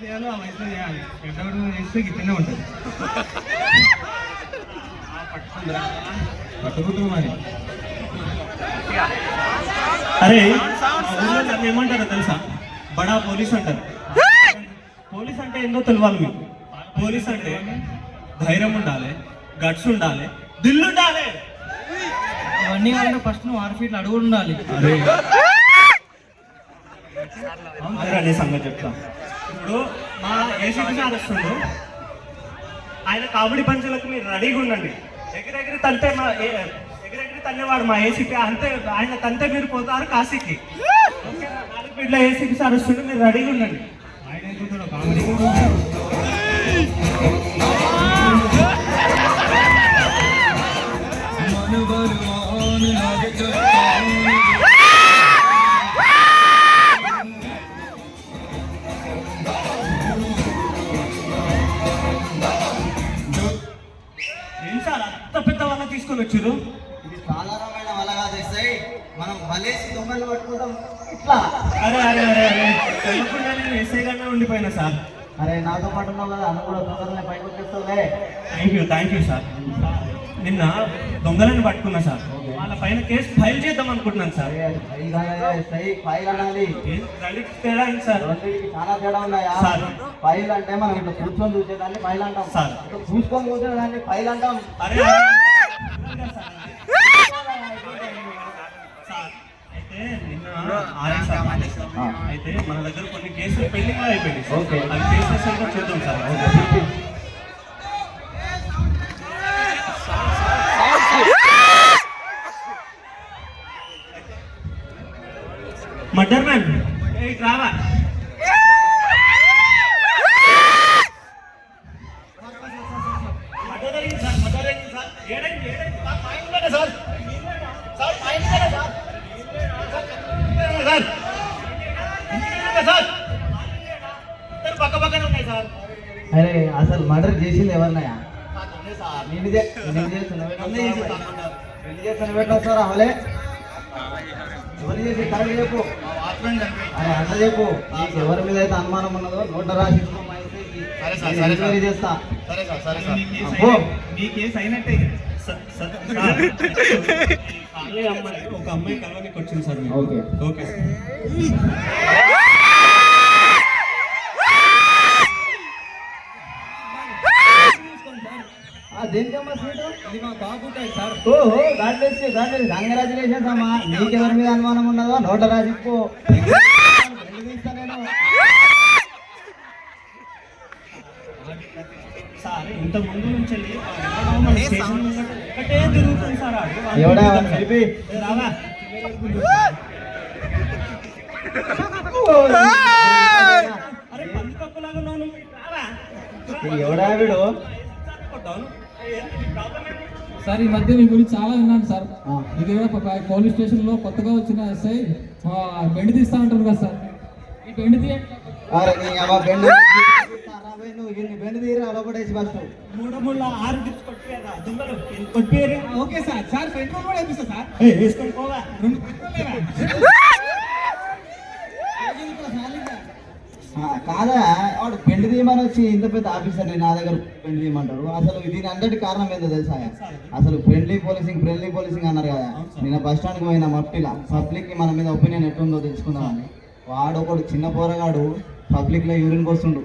చేయాలో ఆ వయసులో చేయాలి. పెద్దవాడు చేస్తే గిట్లనే ఉంటుంది. పట్టుకుంటున్నా మరి. అరే నన్ను ఏమంటారో తెలుసా? బడా పోలీస్ అంటారు. పోలీస్ అంటే ఏందో తెలియాలి మీకు. పోలీస్ అంటే ధైర్యం ఉండాలి, గట్స్ ఉండాలి, దిల్లు ఉండాలి. ఇవన్నీ కాకుండా ఫస్ట్ నువ్వు 6 ఫీట్లు అడుగులు ఉండాలి. అరే అనే సంగతి చెప్తా. ఇప్పుడు మా ఏసీపీ సార్ వస్తుండు, ఆయన కామెడీ పంచులకు మీరు రెడీగా ఉండండి. ఎగిరెగిరి తంతే ఎగిరెగిరి తన్నేవాడు మా ఏసీపీ. అంతే ఆయన తంతే మీరు పోతారు కాశీకి. 4 ఫీట్ల ఏసీపీ సార్ వస్తుండే, మీరు రెడీగా ఉండండి. ఆయన ఎందుకు కామెడీ ఏం సార్ అంత పెద్ద వాళ్ళ తీసుకొని వచ్చారు? ఇది సాధారణమైన వలగా చేస్తాయి. మనం వలేసి దొంగలు పట్టుకుంటాం ఇట్లా. అరే అరే అరే అరే తెలియకుండా నేను ఎస్ఐగానే ఉండిపోయినా సార్. అరే నాతో పాటు ఉన్నావు కదా, అన్న కూడా తొందరగా పైకి వచ్చేస్తావులే. Thank you sir. నిన్న దొంగలను పట్టుకున్నా సార్. వాళ్ళ పైన కేసు ఫైల్ చేద్దాం అనుకుంటున్నాను సార్. ఫైల్ అనాలి, తేడా ఏంటి సార్? రెండింటికి చాలా తేడా ఉన్నాయా సార్? ఫైల్ అంటే మనం ఇట్లా కూర్చొని చూసేదాన్ని ఫైల్ అంటాం సార్. ఇట్లా చూసుకొని కూర్చోదాన్ని ఫైల్ అంటాం. అరే అయితే నిన్న అయితే మన దగ్గర కొన్ని కేసులు పెండింగ్ లో అయిపోయింది. ఓకే, అవి కేసెస్ అయితే చూద్దాం సార్. మర్డర్ మ్యాన్ రావా? అరే అసలు మర్డర్ చేసింది ఎవరినాయా? నేను చేస్తాను పెట్టొస్తారా? అవలే ఎవరు చేసి కరెక్ట్ చెప్పు. అరే అట్లా చెప్పు. నీకు ఎవరి మీద అయితే అనుమానం ఉన్నదో నోట రాసి ఎంక్వైరీ చేస్తా. ఒక అమ్మాయి కలవనికి వచ్చింది సార్. ఓకే ఓకే దేనికమ్మా సీటు? ఇది మా బాగుంటాయి సార్. ఓహో కంగ్రాచులేషన్స్ అమ్మా. నీకెవరి మీద అనుమానం ఉన్నదో నోట రాసిపో. సార్ ఇంత ముందు నుంచి ఒకటే తిరుగుతుంది సార్. ఎవడా కలిపి రావా? అరే పంది తప్పులాగా ఉన్నాను. ఎవడా వీడు? సార్ ఈ మధ్య మీ గురించి చాలా విన్నాను సార్. ఇది పోలీస్ స్టేషన్ లో కొత్తగా వచ్చిన ఎస్ఐ బెండ్ తీస్తా అంటారు కదా సార్. ఈ బెండ్ తీయండి. బెండ్ తీరా లోపడేసి ఫస్ట్ 3-6 కొట్టిపోయారు. Okay sir. సార్ పెట్రోల్ కూడా వేపిస్తా సార్. వేసుకొని పోగా 2 కాదా వాడు బెండ్ తీయమని వచ్చి ఇంత పెద్ద ఆఫీసర్ నా దగ్గర బెండ్ తీయమంటారు. అసలు దీని అందరికి కారణం ఏందో తెలుసా? అసలు ఫ్రెండ్లీ పోలీసింగ్ అన్నారు కదా. నిన్న బస్ స్టాండ్కి పోయిన మట్టిలా పబ్లిక్ కి మన మీద ఒపీనియన్ ఎట్లుందో తెలుసుకుందామని. వాడు ఒకడు చిన్న పోరగాడు పబ్లిక్ లో యూరిన్ పోస్తుండు.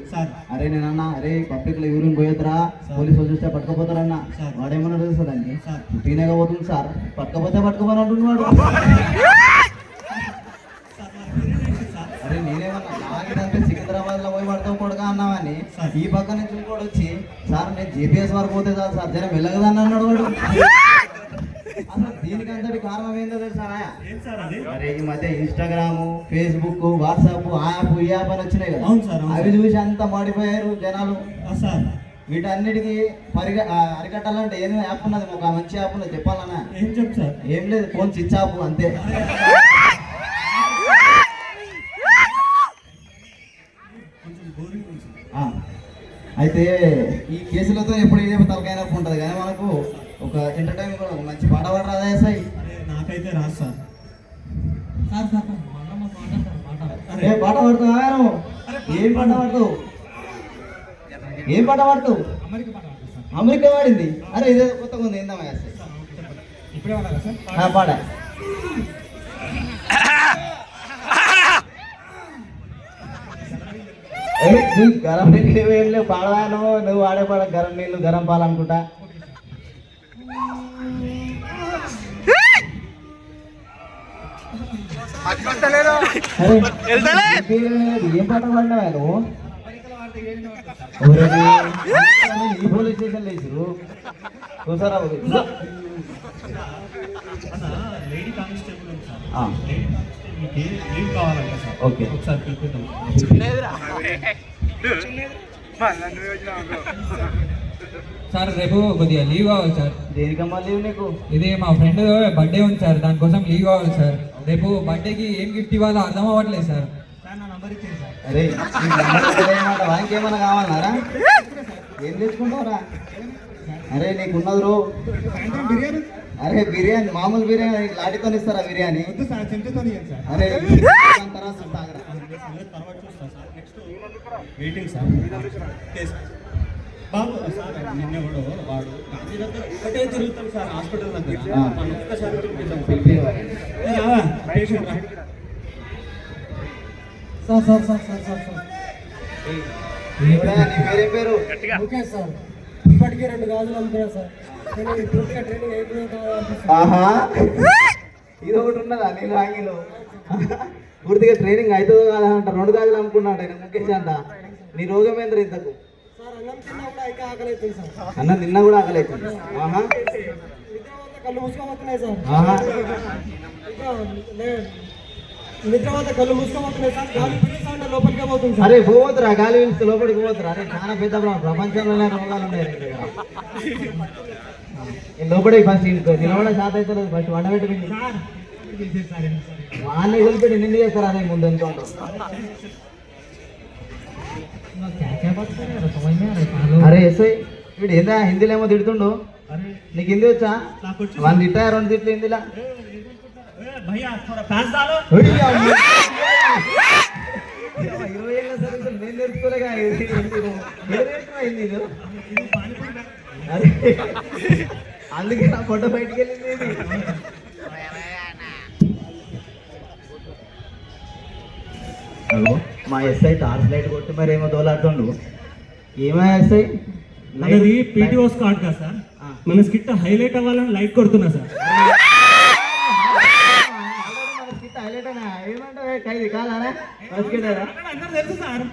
అరే నేనన్నా అరే పబ్లిక్ లో యూరిన్ పోయొద్దురా, పోలీసులు చూస్తే పట్టుకపోతారన్నా. వాడేమన్నా తెలుసా దాన్ని? టీనేగా పోతుంది సార్. పట్టుకపోతే అంటున్నాడు. అరే నేనేమన్నా నాకంటే సికింద్రాబాద్ లో పోయి పడతావు కొడుగా అన్నామని ఈ పక్క నుంచి ఇంకోటి వచ్చి సార్ నేను జీపీఎస్ వరకు పోతే చాలు సార్ జనం వెళ్ళగదాన్ని అన్నాడు వాడు. అసలు దీనికంతటి కారణం ఏందో తెలుసా? అరే ఈ మధ్య ఇన్స్టాగ్రామ్, ఫేస్బుక్, వాట్సాప్, ఆ యాప్ ఈ యాప్ అని వచ్చినాయి కదా. అవి చూసి అంతా మాడిపోయారు జనాలు. వీటన్నిటికీ అరికట్టాలంటే ఏం యాప్ ఉన్నది, ఒక మంచి యాప్ ఉన్నది చెప్పాలన్నా. ఏం చెప్పు సార్? ఏం లేదు, ఫోన్ స్విచ్ ఆఫ్ అంతే. ఆ, అయితే ఈ కేసులతో ఎప్పుడు ఏదో తలకైనప్పుడు ఉంటుంది కానీ మనకు ఒక ఎంటర్టైన్మెంట్ కూడా ఒక మంచి పాట పాట రాదా సార్? నాకైతే రాదు సార్. ఏ పాట పాడుతావా నువ్వు? ఏం పాట పాడుతావు? ఏం పాట పాడుతావు? అమెరికా వాడింది. అరే ఇదే కొత్తగా ఉంది, ఏందమ్మా పాట. గరం నీళ్ళు ఏం లేవు, పాడవాను నువ్వు వాడే పాడ గరం నీళ్ళు గరం పాలనుకుంటా. ఏం పాట పాడినావా నువ్వు? ఈ పోలీస్ స్టేషన్ లేచిరు చూసారా? లేడీ కానిస్టేబుల్ ఉంది సార్. ఆ. లీవ్ కావాలంట సార్. ఓకే. ఒకసారి పిలుపుతాం. సార్ రేపు కొద్దిగా లీవ్ కావాలి సార్. దేనికమ్మా లీవ్ నీకు? ఇది మా ఫ్రెండ్ బర్త్డే ఉంది సార్, దానికోసం లీవ్ కావాలి సార్. రేపు బర్త్డేకి ఏం గిఫ్ట్ ఇవ్వాలో అర్థం అవ్వట్లేదు సార్. నా నంబర్ ఇచ్చేది సార్. అరే ఇంకేమన్నా కావాలన్నారా? ఏం తెచ్చుకుంటావురా? అరే నీకున్నది రో. అరే బిర్యానీ, మామూలు బిర్యానీ లాటితో ఇస్తారా బిర్యానీ? అరే తర్వాత చూస్తాగరా. Waiting sir. బాబు సార్ నిన్న వాడు గాంధీ దగ్గర ఒకటే తిరుగుతాం సార్ హాస్పిటల్ దగ్గర. ఒక్కసారి పేషెంట్ రా. నీ పేరేం పేరు? ఇప్పటికే 2 గాజులు అమ్ముతున్నా సార్. ట్రైనింగ్ అయిపోయిన ఆహా, ఇది ఒకటి ఉన్నదా నీళ్ళు ఆంగిలో? పూర్తిగా ట్రైనింగ్ అవుతుందో కాదంట. 2 గాజులు అమ్ముకున్నాడు ఆయన ముఖేష్ అంట. నీ రోగం ఏంద్ర ఇంతకు? అన్నం తిన్నా కూడా ఆకలి అవుతుంది. ఆహా కళ్ళు మూసుకోబోతున్నాయి సార్. ఆహా కళ్ళు మూసుకోబోతున్నాయి సార్. గాలి పీల్చుకుంటే లోపలికి పోతుంది సార్. అరే పోవద్దురా, గాలి పీల్చి లోపలికి పోవద్దురా. అరే చాలా పెద్ద ప్రపంచంలోనే రోగాలు ఉన్నాయి నీ దగ్గర. లోపలికి ఫస్ట్ నిలబడే శాతం అయితే లేదు. ఫస్ట్ వండబెట్టి వాళ్ళని వదిలిపెట్టి నిన్ను చేస్తారు. అదే ముందు ఎంతో అరే ఎస్ఐ వీడు ఏందా హిందీలో ఏమో తిడుతుండు. నీకు హిందీ వచ్చా? 1 తిట్టా 2 తిట్లు హిందీలా. భయ్యా థోడా ప్యాస్ డాలో. 20 ఏళ్ళ సర్వీస్ నేను నేర్చుకోలేగా హిందీలో. అరే అందుకే నా ఫోటో బయటికి వెళ్ళింది. హలో, మా ఎస్ఐ టార్చ్ లైట్ కొట్టి మరి ఏమో దోలాడుతుండు. ఏమో ఎస్ఐ? మనది పీటీఓస్ కార్డ్ కదా సార్. మన స్కిట్ హైలైట్ అవ్వాలని లైట్ కొడుతున్నా సార్. హైలైట్ ఏమంటావు? ఖైదీ కాదా? అందరూ తెలుసు సార్.